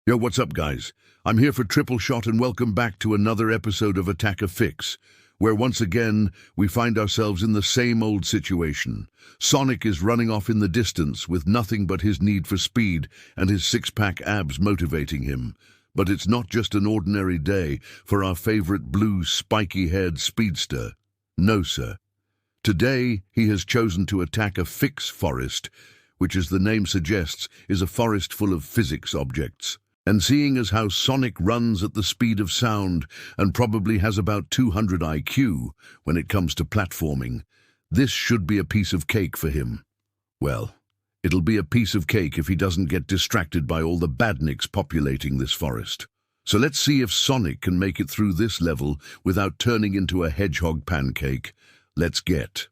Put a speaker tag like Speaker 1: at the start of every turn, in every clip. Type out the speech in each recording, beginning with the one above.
Speaker 1: Yo, what's up, guys? I'm here for Triple Shot and welcome back to another episode of Attack of Fix, where once again we find ourselves in the same old situation. Sonic is running off in the distance with nothing but his need for speed and his six-pack abs motivating him. But it's not just an ordinary day for our favorite blue, spiky-haired speedster. No, sir. Today he has chosen to attack a Fix forest, which, as the name suggests, is a forest full of physics objects. And seeing as how Sonic runs at the speed of sound and probably has about 200 IQ when it comes to platforming, this should be a piece of cake for him. Well, it'll be a piece of cake if he doesn't get distracted by all the badniks populating this forest. So let's see if Sonic can make it through this level without turning into a hedgehog pancake. Let's get.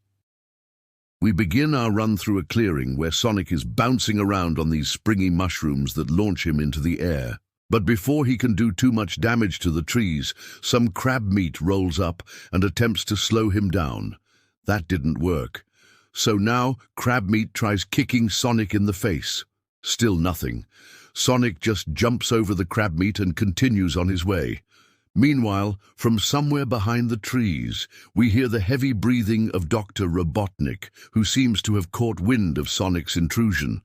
Speaker 1: We begin our run through a clearing where Sonic is bouncing around on these springy mushrooms that launch him into the air. But before he can do too much damage to the trees, some crab meat rolls up and attempts to slow him down. That didn't work. So now crab meat tries kicking Sonic in the face. Still nothing. Sonic just jumps over the crab meat and continues on his way. Meanwhile, from somewhere behind the trees, we hear the heavy breathing of Dr. Robotnik, who seems to have caught wind of Sonic's intrusion.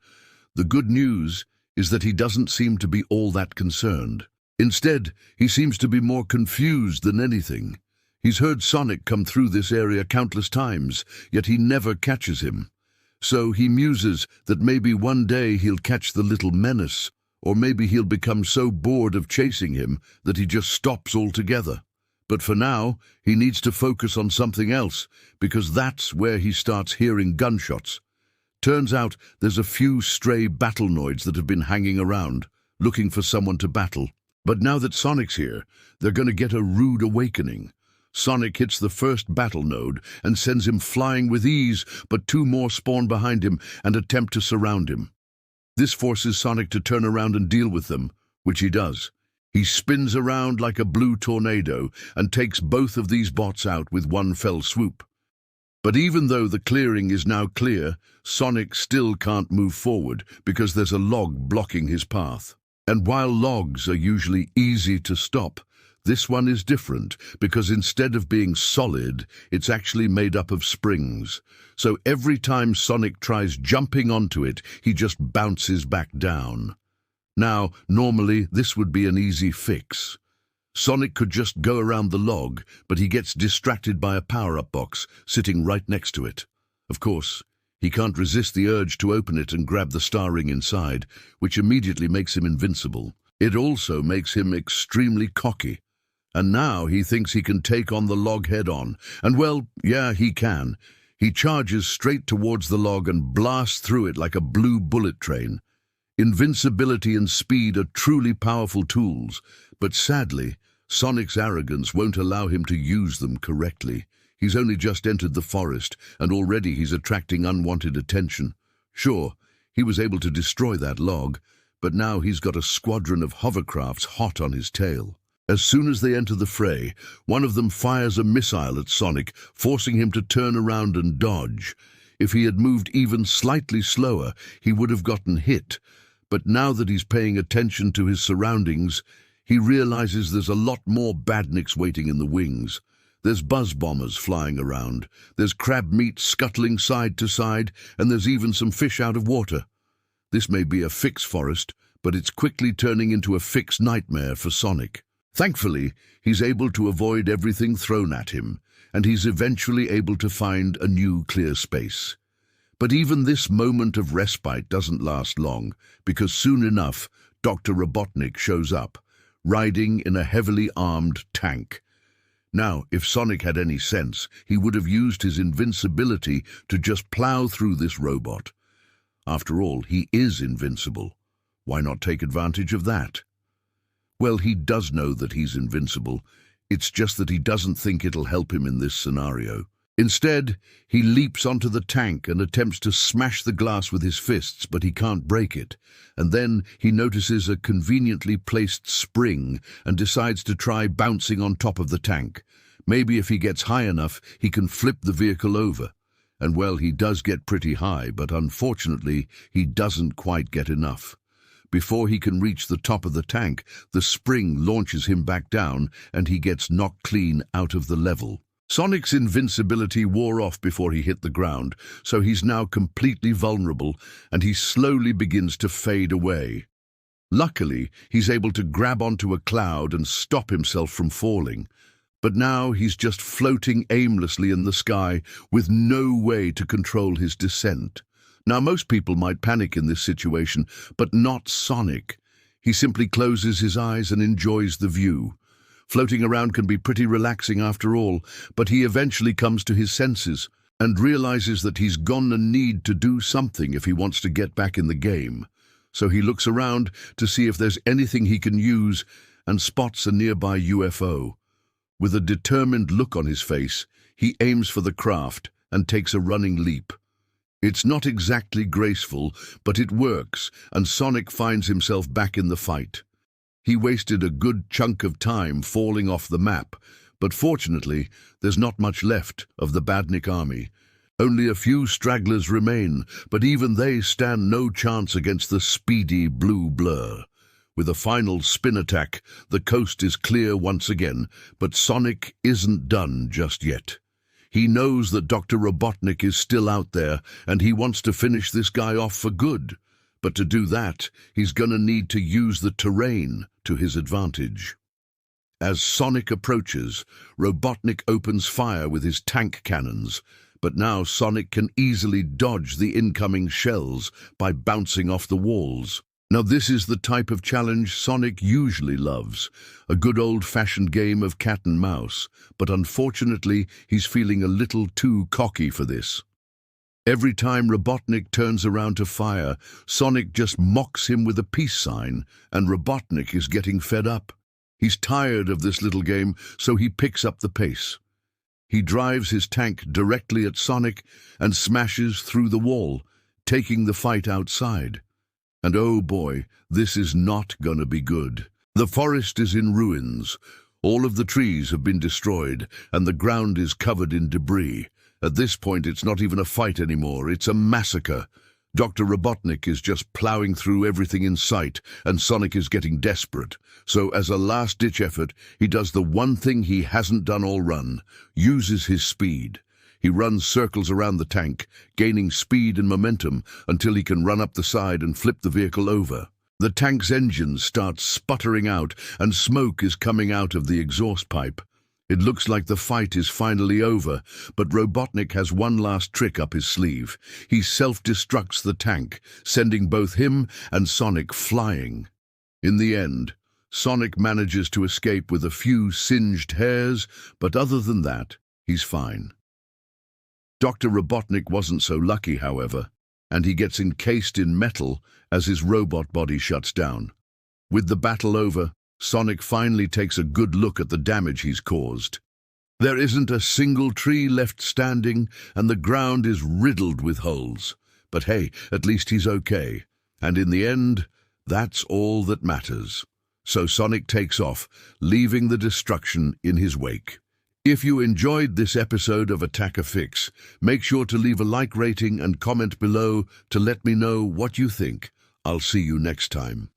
Speaker 1: The good news is that he doesn't seem to be all that concerned. Instead, he seems to be more confused than anything. He's heard Sonic come through this area countless times, yet he never catches him. So he muses that maybe one day he'll catch the little menace. Or maybe he'll become so bored of chasing him that he just stops altogether. But for now, he needs to focus on something else, because that's where he starts hearing gunshots. Turns out there's a few stray battlenoids that have been hanging around, looking for someone to battle. But now that Sonic's here, they're going to get a rude awakening. Sonic hits the first battle node and sends him flying with ease, but two more spawn behind him and attempt to surround him. This forces Sonic to turn around and deal with them, which he does. He spins around like a blue tornado and takes both of these bots out with one fell swoop. But even though the clearing is now clear, Sonic still can't move forward because there's a log blocking his path. And while logs are usually easy to stop, this one is different because instead of being solid, it's actually made up of springs. So every time Sonic tries jumping onto it, he just bounces back down. Now, normally this would be an easy fix. Sonic could just go around the log, but he gets distracted by a power-up box sitting right next to it. Of course, he can't resist the urge to open it and grab the star ring inside, which immediately makes him invincible. It also makes him extremely cocky. And now he thinks he can take on the log head-on. And well, yeah, he can. He charges straight towards the log and blasts through it like a blue bullet train. Invincibility and speed are truly powerful tools, but sadly, Sonic's arrogance won't allow him to use them correctly. He's only just entered the forest, and already he's attracting unwanted attention. Sure, he was able to destroy that log, but now he's got a squadron of hovercrafts hot on his tail. As soon as they enter the fray, one of them fires a missile at Sonic, forcing him to turn around and dodge. If he had moved even slightly slower, he would have gotten hit. But now that he's paying attention to his surroundings, he realizes there's a lot more badniks waiting in the wings. There's buzz bombers flying around, there's crab meat scuttling side to side, and there's even some fish out of water. This may be a Fix forest, but it's quickly turning into a Fix nightmare for Sonic. Thankfully, he's able to avoid everything thrown at him, and he's eventually able to find a new clear space. But even this moment of respite doesn't last long, because soon enough, Dr. Robotnik shows up, riding in a heavily armed tank. Now, if Sonic had any sense, he would have used his invincibility to just plow through this robot. After all, he is invincible. Why not take advantage of that? Well, he does know that he's invincible. It's just that he doesn't think it'll help him in this scenario. Instead, he leaps onto the tank and attempts to smash the glass with his fists, but he can't break it. And then he notices a conveniently placed spring and decides to try bouncing on top of the tank. Maybe if he gets high enough, he can flip the vehicle over. And well, he does get pretty high, but unfortunately, he doesn't quite get enough. Before he can reach the top of the tank, the spring launches him back down and he gets knocked clean out of the level. Sonic's invincibility wore off before he hit the ground, so he's now completely vulnerable and he slowly begins to fade away. Luckily, he's able to grab onto a cloud and stop himself from falling. But now he's just floating aimlessly in the sky with no way to control his descent. Now, most people might panic in this situation, but not Sonic. He simply closes his eyes and enjoys the view. Floating around can be pretty relaxing after all, but he eventually comes to his senses and realizes that he's gonna need to do something if he wants to get back in the game. So he looks around to see if there's anything he can use and spots a nearby UFO. With a determined look on his face, he aims for the craft and takes a running leap. It's not exactly graceful, but it works, and Sonic finds himself back in the fight. He wasted a good chunk of time falling off the map, but fortunately, there's not much left of the Badnik army. Only a few stragglers remain, but even they stand no chance against the speedy blue blur. With a final spin attack, the coast is clear once again, but Sonic isn't done just yet. He knows that Dr. Robotnik is still out there, and he wants to finish this guy off for good. But to do that, he's gonna need to use the terrain to his advantage. As Sonic approaches, Robotnik opens fire with his tank cannons, but now Sonic can easily dodge the incoming shells by bouncing off the walls. Now this is the type of challenge Sonic usually loves, a good old-fashioned game of cat and mouse, but unfortunately he's feeling a little too cocky for this. Every time Robotnik turns around to fire, Sonic just mocks him with a peace sign, and Robotnik is getting fed up. He's tired of this little game, so he picks up the pace. He drives his tank directly at Sonic and smashes through the wall, taking the fight outside. And oh boy, this is not gonna be good. The forest is in ruins. All of the trees have been destroyed, and the ground is covered in debris. At this point, it's not even a fight anymore, it's a massacre. Dr. Robotnik is just plowing through everything in sight, and Sonic is getting desperate. So as a last-ditch effort, he does the one thing he hasn't done all run, uses his speed. He runs circles around the tank, gaining speed and momentum until he can run up the side and flip the vehicle over. The tank's engines start sputtering out, and smoke is coming out of the exhaust pipe. It looks like the fight is finally over, but Robotnik has one last trick up his sleeve. He self-destructs the tank, sending both him and Sonic flying. In the end, Sonic manages to escape with a few singed hairs, but other than that, he's fine. Dr. Robotnik wasn't so lucky, however, and he gets encased in metal as his robot body shuts down. With the battle over, Sonic finally takes a good look at the damage he's caused. There isn't a single tree left standing, and the ground is riddled with holes. But hey, at least he's okay. And in the end, that's all that matters. So Sonic takes off, leaving the destruction in his wake. If you enjoyed this episode of Attack a Fix, make sure to leave a like rating and comment below to let me know what you think. I'll see you next time.